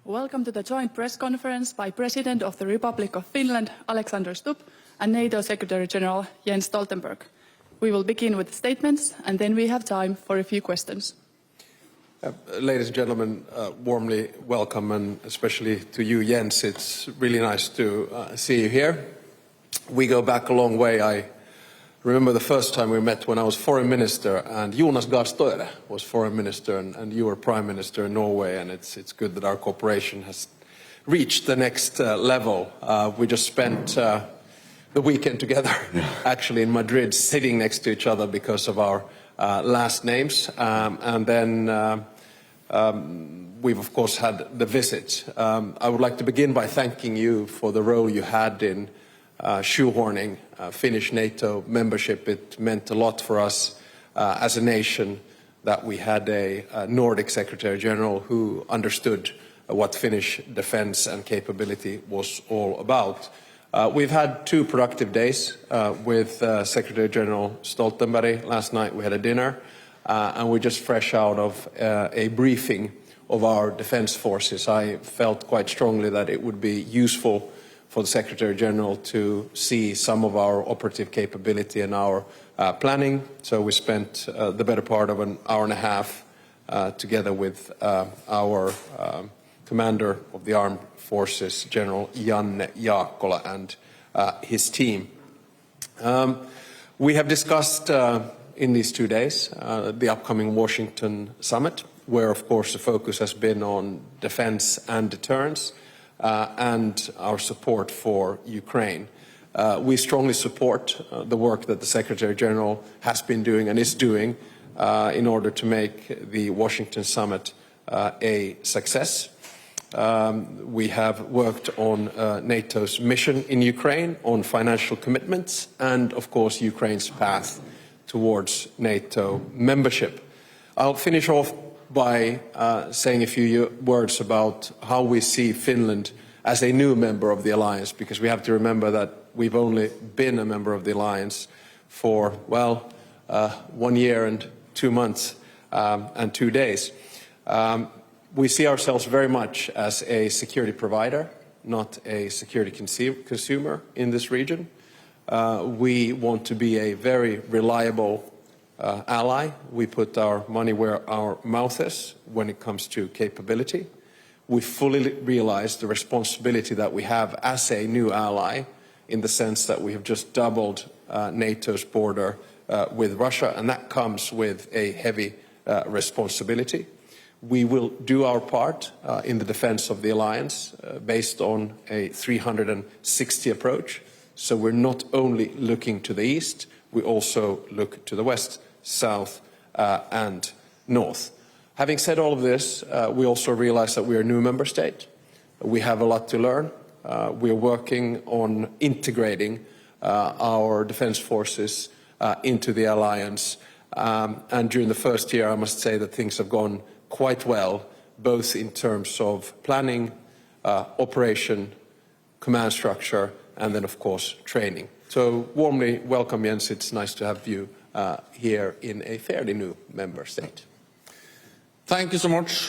Welcome to the joint press conference by President of the Republic of Finland, Alexander Stubb, and NATO Secretary General Jens Stoltenberg. We will begin with statements, and then we have time for a few questions. Ladies and gentlemen, warmly welcome, and especially to you, Jens. It's really nice to see you here. We go back a long way. I remember the first time we met when I was foreign minister, and Jonas Gahr Støre was foreign minister, and you were prime minister in Norway, and it's good that our cooperation has reached the next level. We just spent the weekend together, actually in Madrid, sitting next to each other because of our last names, and then we've of course had the visit. I would like to begin by thanking you for the role you had in shoehorning Finnish NATO membership. It meant a lot for us as a nation that we had a Nordic Secretary General who understood what Finnish defense and capability was all about. We've had 2 productive days with Secretary General Stoltenberg. Last night we had a dinner, and we're just fresh out of a briefing of our defense forces. I felt quite strongly that it would be useful for the Secretary General to see some of our operative capability and our planning. So we spent the better part of an hour and a half together with our commander of the armed forces, General JUN and his team. We have discussed in these 2 days the upcoming Washington summit, where of course the focus has been on defense and deterrence, and our support for Ukraine. We strongly support the work that the Secretary General has been doing and is doing in order to make the Washington summit a success. We have worked on NATO's mission in Ukraine, on financial commitments, and of course Ukraine's path towards NATO membership. I'll finish off by saying a few words about how we see Finland as a new member of the alliance, because we have to remember that we've only been a member of the alliance for, well, 1 year and 2 months and 2 days. We see ourselves very much as a security provider, not a security consumer in this region. We want to be a very reliable ally. We put our money where our mouth is when it comes to capability. We fully realize the responsibility that we have as a new ally, in the sense that we have just doubled NATO's border with Russia, and that comes with a heavy responsibility. We will do our part in the defense of the alliance based on a 360 approach. So we're not only looking to the east, we also look to the west, south, and north. Having said all of this, we also realize that we are a new member state. We have a lot to learn. We are working on integrating our defense forces into the alliance. And during the first year, I must say that things have gone quite well, both in terms of planning, operation, command structure, and then of course training. So warmly welcome, Jens. It's nice to have you here in a fairly new member state. Thank you so much,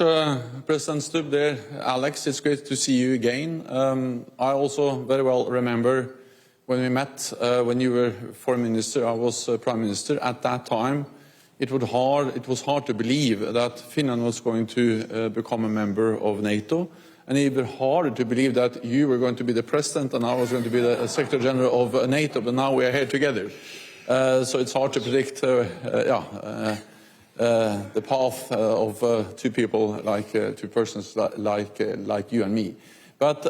President Stubb there. Alex, it's great to see you again. I also very well remember when we met, when you were foreign minister, I was prime minister. At that time, it was hard to believe that Finland was going to become a member of NATO, and even harder to believe that you were going to be the president and I was going to be the Secretary General of NATO, but now we are here together. So it's hard to predict the path of 2 people, like 2 persons like you and me. But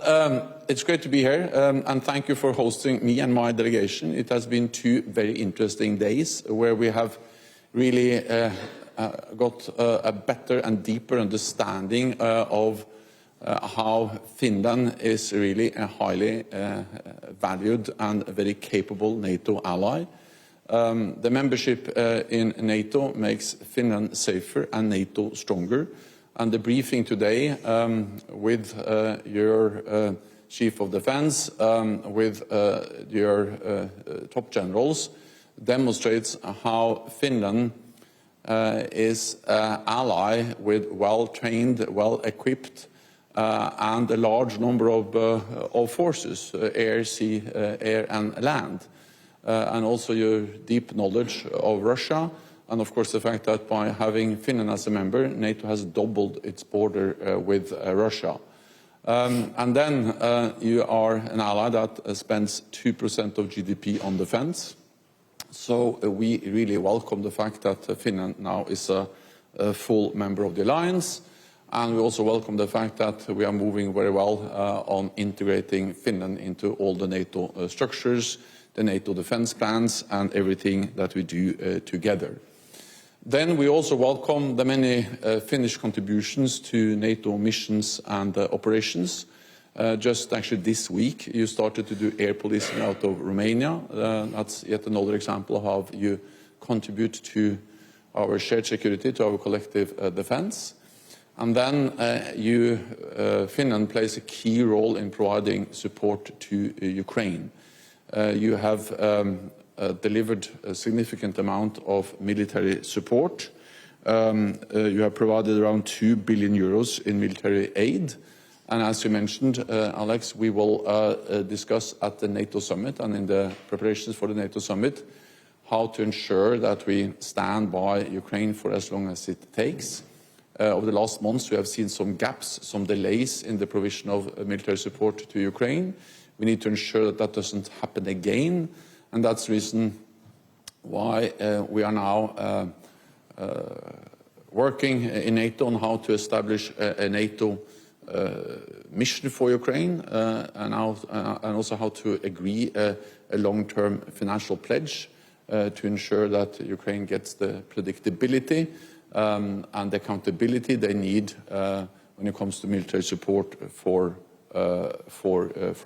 it's great to be here, and thank you for hosting me and my delegation. It has been 2 very interesting days where we have really got a better and deeper understanding of how Finland is really a highly valued and a very capable NATO ally. The membership in NATO makes Finland safer and NATO stronger. And the briefing today with your Chief of Defense, with your top generals, demonstrates how Finland is an ally with well-trained, well-equipped and a large number of forces, air, sea, air and land. And also your deep knowledge of Russia, and of course the fact that by having Finland as a member, NATO has doubled its border with Russia. And then you are an ally that spends 2% of GDP on defense. So we really welcome the fact that Finland now is a full member of the alliance. And we also welcome the fact that we are moving very well on integrating Finland into all the NATO structures, the NATO defense plans, and everything that we do together. Then we also welcome the many Finnish contributions to NATO missions and operations. Just actually this week, you started to do air policing out of Romania. That's yet another example of how you contribute to our shared security, to our collective defense. And then Finland plays a key role in providing support to Ukraine. You have delivered a significant amount of military support. You have provided around 2 billion euros in military aid. And as you mentioned, Alex, we will discuss at the NATO summit and in the preparations for the NATO summit how to ensure that we stand by Ukraine for as long as it takes. Over the last months, we have seen some gaps, some delays in the provision of military support to Ukraine. We need to ensure that that doesn't happen again. And that's the reason why we are now working in NATO on how to establish a NATO mission for Ukraine and also how to agree a long-term financial pledge to ensure that Ukraine gets the predictability and the accountability they need when it comes to military support from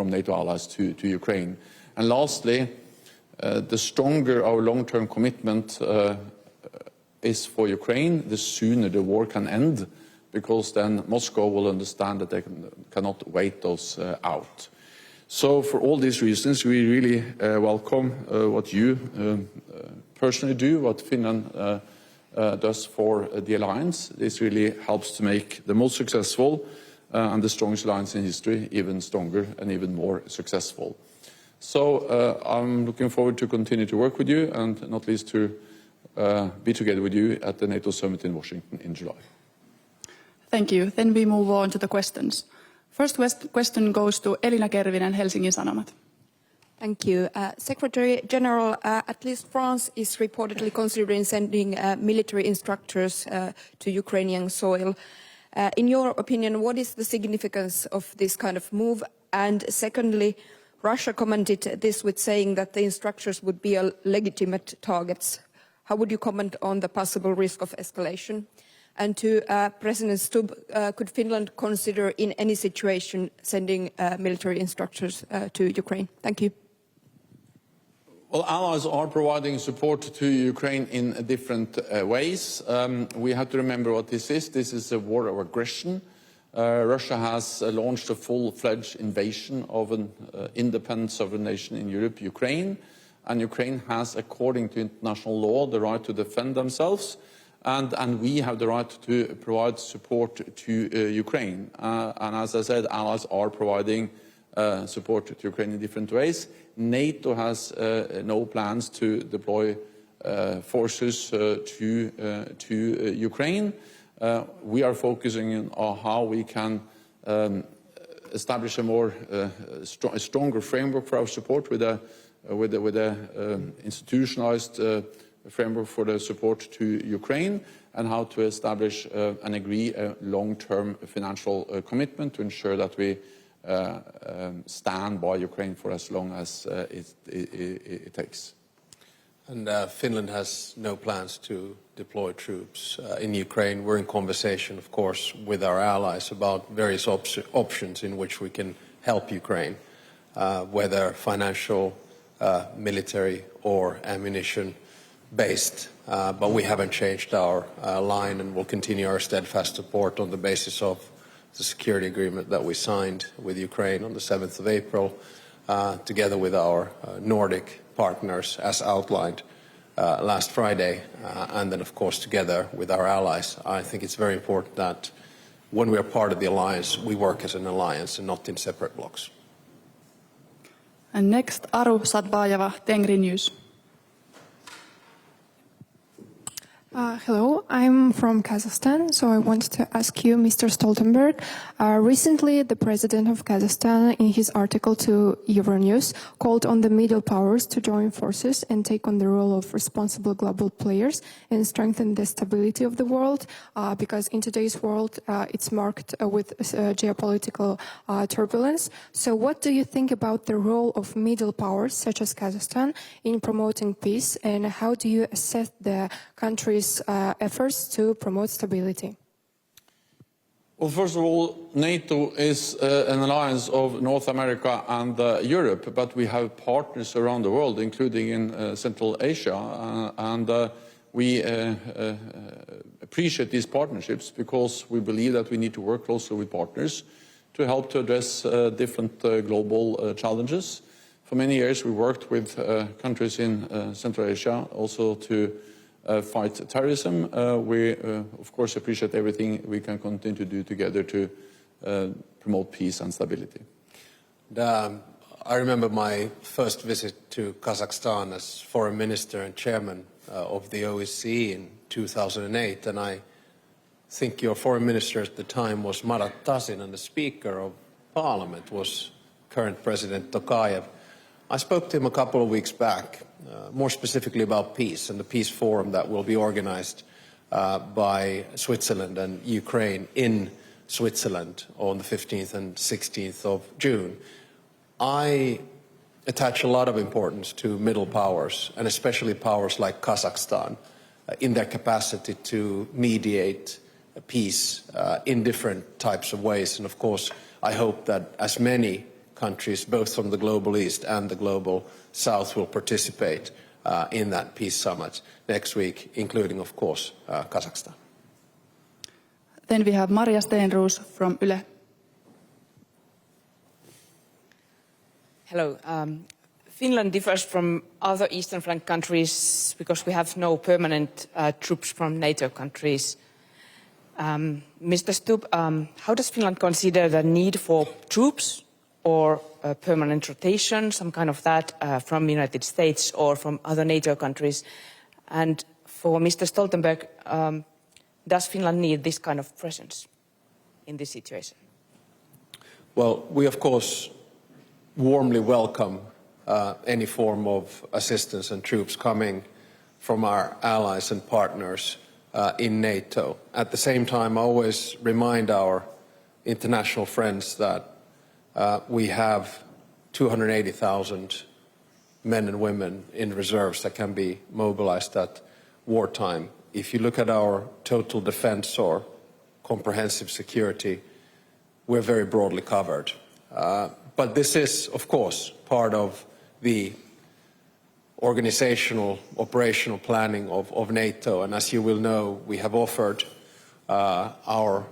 NATO allies to Ukraine. And lastly, the stronger our long-term commitment is for Ukraine, the sooner the war can end, because then Moscow will understand that they cannot wait those out. So for all these reasons, we really welcome what you personally do, what Finland does for the alliance. This really helps to make the most successful and the strongest alliance in history even stronger and even more successful. So I'm looking forward to continue to work with you and not least to be together with you at the NATO summit in Washington in July. Thank you. Then we move on to the questions. First question goes to Elina Kervinen, Helsingin Sanomat. Thank you. Secretary General, at least France is reportedly considering sending military instructors to Ukrainian soil. In your opinion, what is the significance of this kind of move? And secondly, Russia commented this with saying that the instructors would be legitimate targets. How would you comment on the possible risk of escalation? And to President Stubb, could Finland consider in any situation sending military instructors to Ukraine? Thank you. Well, allies are providing support to Ukraine in different ways. We have to remember what this is. This is a war of aggression. Russia has launched a full-fledged invasion of an independent sovereign nation in Europe, Ukraine. And Ukraine has, according to international law, the right to defend themselves. And we have the right to provide support to Ukraine. And as I said, allies are providing support to Ukraine in different ways. NATO has no plans to deploy forces to Ukraine. We are focusing on how we can establish a stronger framework for our support with a institutionalized framework for the support to Ukraine, and how to establish and agree a long-term financial commitment to ensure that we stand by Ukraine for as long as it takes. And Finland has no plans to deploy troops in Ukraine. We're in conversation, of course, with our allies about various options in which we can help Ukraine, whether financial, military or ammunition-based. But we haven't changed our line, and will continue our steadfast support on the basis of the security agreement that we signed with Ukraine on the 7th of April, together with our Nordic partners, as outlined last Friday, and then of course together with our allies. I think it's very important that when we are part of the alliance, we work as an alliance and not in separate blocks. And next, Aru Sadbayeva, Tengri News. Hello, I'm from Kazakhstan, so I wanted to ask you, Mr. Stoltenberg. Recently, the president of Kazakhstan, in his article to Euronews, called on the middle powers to join forces and take on the role of responsible global players and strengthen the stability of the world, because in today's world, it's marked with geopolitical turbulence. So what do you think about the role of middle powers, such as Kazakhstan, in promoting peace, and how do you assess the country's efforts to promote stability? Well, first of all, NATO is an alliance of North America and Europe, but we have partners around the world, including in Central Asia, and we appreciate these partnerships because we believe that we need to work closely with partners to help to address different global challenges. For many years, we worked with countries in Central Asia also to fight terrorism. We, of course, appreciate everything we can continue to do together to promote peace and stability. I remember my first visit to Kazakhstan as foreign minister and chairman of the OSCE in 2008, and I think your foreign minister at the time was Marat Tazin, and the speaker of parliament was current President Tokayev. I spoke to him a couple of weeks back, more specifically about peace and the peace forum that will be organized by Switzerland and Ukraine in Switzerland on the 15th and 16th of June. I attach a lot of importance to middle powers, and especially powers like Kazakhstan, in their capacity to mediate peace in different types of ways. And of course, I hope that as many countries, both from the global east and the global south, will participate in that peace summit next week, including, of course, Kazakhstan. Then we have Maria Stenroos from Yle. Hello. Finland differs from other Eastern flank countries because we have no permanent troops from NATO countries. Mr. Stubb, how does Finland consider the need for troops or permanent rotation, some kind of that, from the United States or from other NATO countries? And for Mr. Stoltenberg, does Finland need this kind of presence in this situation? Well, we of course warmly welcome any form of assistance and troops coming from our allies and partners in NATO. At the same time, I always remind our international friends that we have 280,000 men and women in reserves that can be mobilized at wartime. If you look at our total defense or comprehensive security, we're very broadly covered. But this is, of course, part of the organizational, operational planning of NATO. And as you will know, we have offered our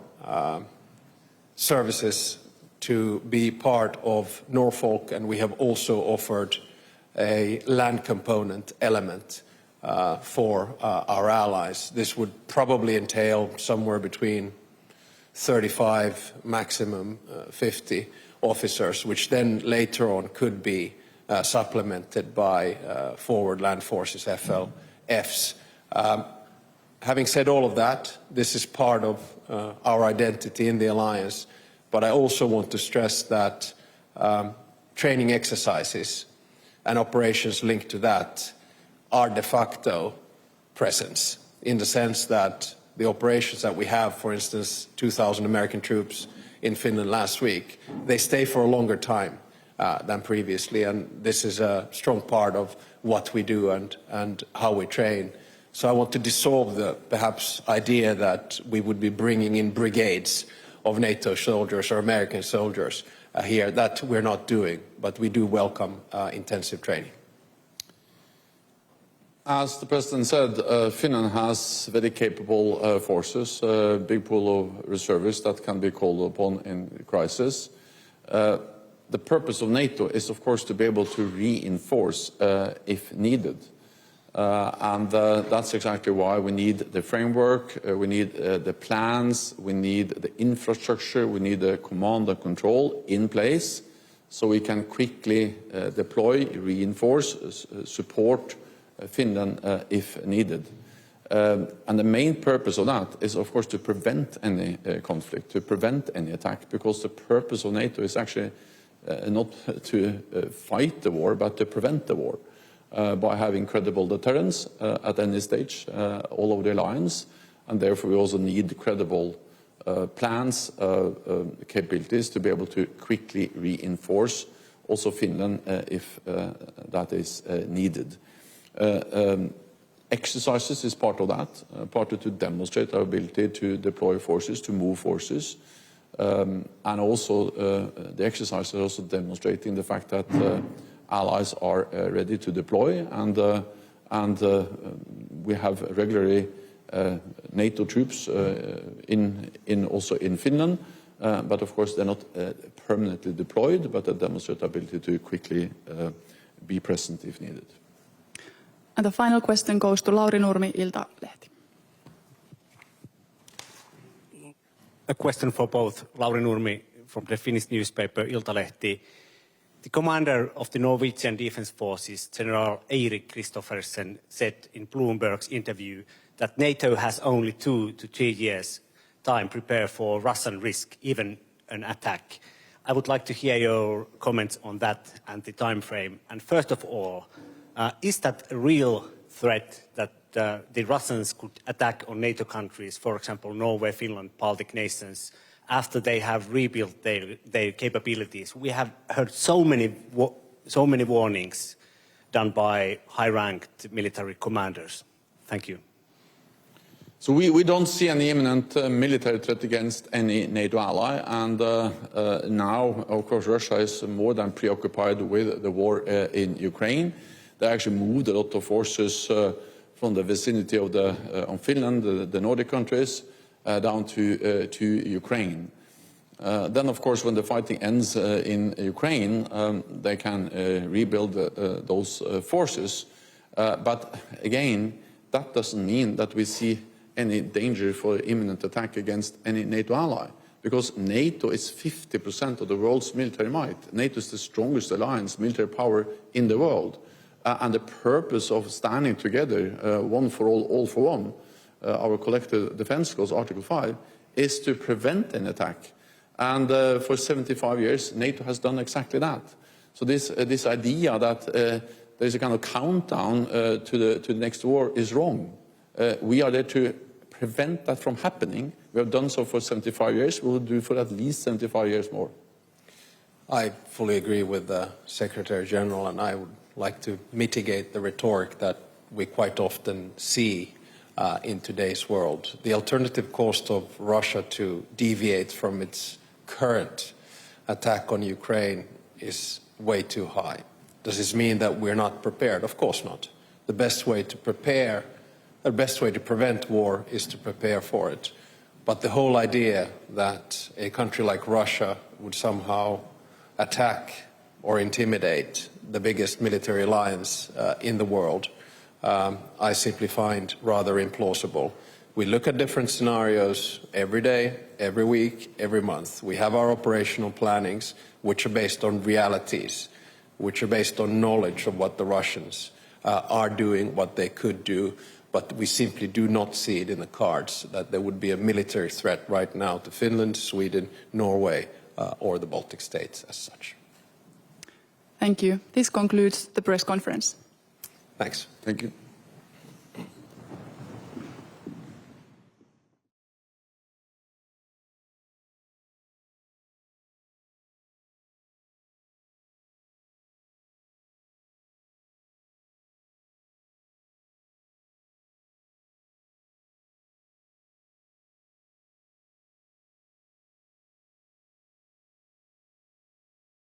services to be part of Norfolk, and we have also offered a land component element for our allies. This would probably entail somewhere between 35, maximum 50 officers, which then later on could be supplemented by forward land forces, FLFs. Having said all of that, this is part of our identity in the alliance, but I also want to stress that training exercises and operations linked to that are de facto presence, in the sense that the operations that we have, for instance, 2,000 American troops in Finland last week, they stay for a longer time than previously, and this is a strong part of what we do and how we train. So I want to dissolve the perhaps idea that we would be bringing in brigades of NATO soldiers or American soldiers here. That we're not doing, but we do welcome intensive training. As the President said, Finland has very capable forces, a big pool of reservists that can be called upon in crisis. The purpose of NATO is, of course, to be able to reinforce if needed. That's exactly why we need the framework, we need the plans, we need the infrastructure, we need the command and control in place so we can quickly deploy, reinforce, support Finland if needed. And the main purpose of that is, of course, to prevent any conflict, to prevent any attack, because the purpose of NATO is actually not to fight the war, but to prevent the war. By having credible deterrence at any stage all over the alliance, and therefore we also need credible plans, capabilities to be able to quickly reinforce also Finland if that is needed. Exercises is part of that, partly to demonstrate our ability to deploy forces, to move forces, and also the exercises are also demonstrating the fact that allies are ready to deploy, and we have regularly NATO troops also in Finland, but of course they're not permanently deployed, but they demonstrate ability to quickly be present if needed. And the final question goes to Lauri Nurmi, Iltalehti. A question for both. Lauri Nurmi from the Finnish newspaper Iltalehti. The commander of the Norwegian Defence Forces, General Eirik Kristoffersen, said in Bloomberg's interview that NATO has only 2 to 3 years' time to prepare for Russian risk, even an attack. I would like to hear your comments on that and the time frame. And first of all, is that a real threat that the Russians could attack on NATO countries, for example, Norway, Finland, Baltic nations, after they have rebuilt their capabilities? We have heard so many warnings done by high-ranked military commanders. Thank you. So we don't see any imminent military threat against any NATO ally, and now, of course, Russia is more than preoccupied with the war in Ukraine. They actually moved a lot of forces from the vicinity of on Finland, the Nordic countries, down to Ukraine. Then, of course, when the fighting ends in Ukraine, they can rebuild those forces. But again, that doesn't mean that we see any danger for imminent attack against any NATO ally, because NATO is 50% of the world's military might. NATO is the strongest alliance, military power in the world. And the purpose of standing together, one for all for one, our collective defense goes, Article 5, is to prevent an attack. And for 75 years, NATO has done exactly that. So this idea that there's a kind of countdown to the next war is wrong. We are there to prevent that from happening. We have done so for 75 years. We will do for at least 75 years more. I fully agree with the Secretary General, and I would like to mitigate the rhetoric that we quite often see in today's world. The alternative cost of Russia to deviate from its current attack on Ukraine is way too high. Does this mean that we're not prepared? Of course not. The best way to prevent war is to prepare for it. But the whole idea that a country like Russia would somehow attack or intimidate the biggest military alliance in the world, I simply find rather implausible. We look at different scenarios every day, every week, every month. We have our operational plannings, which are based on realities, which are based on knowledge of what the Russians are doing, what they could do, but we simply do not see it in the cards that there would be a military threat right now to Finland, Sweden, Norway, or the Baltic states as such. Thank you. This concludes the press conference. Thanks. Thank you.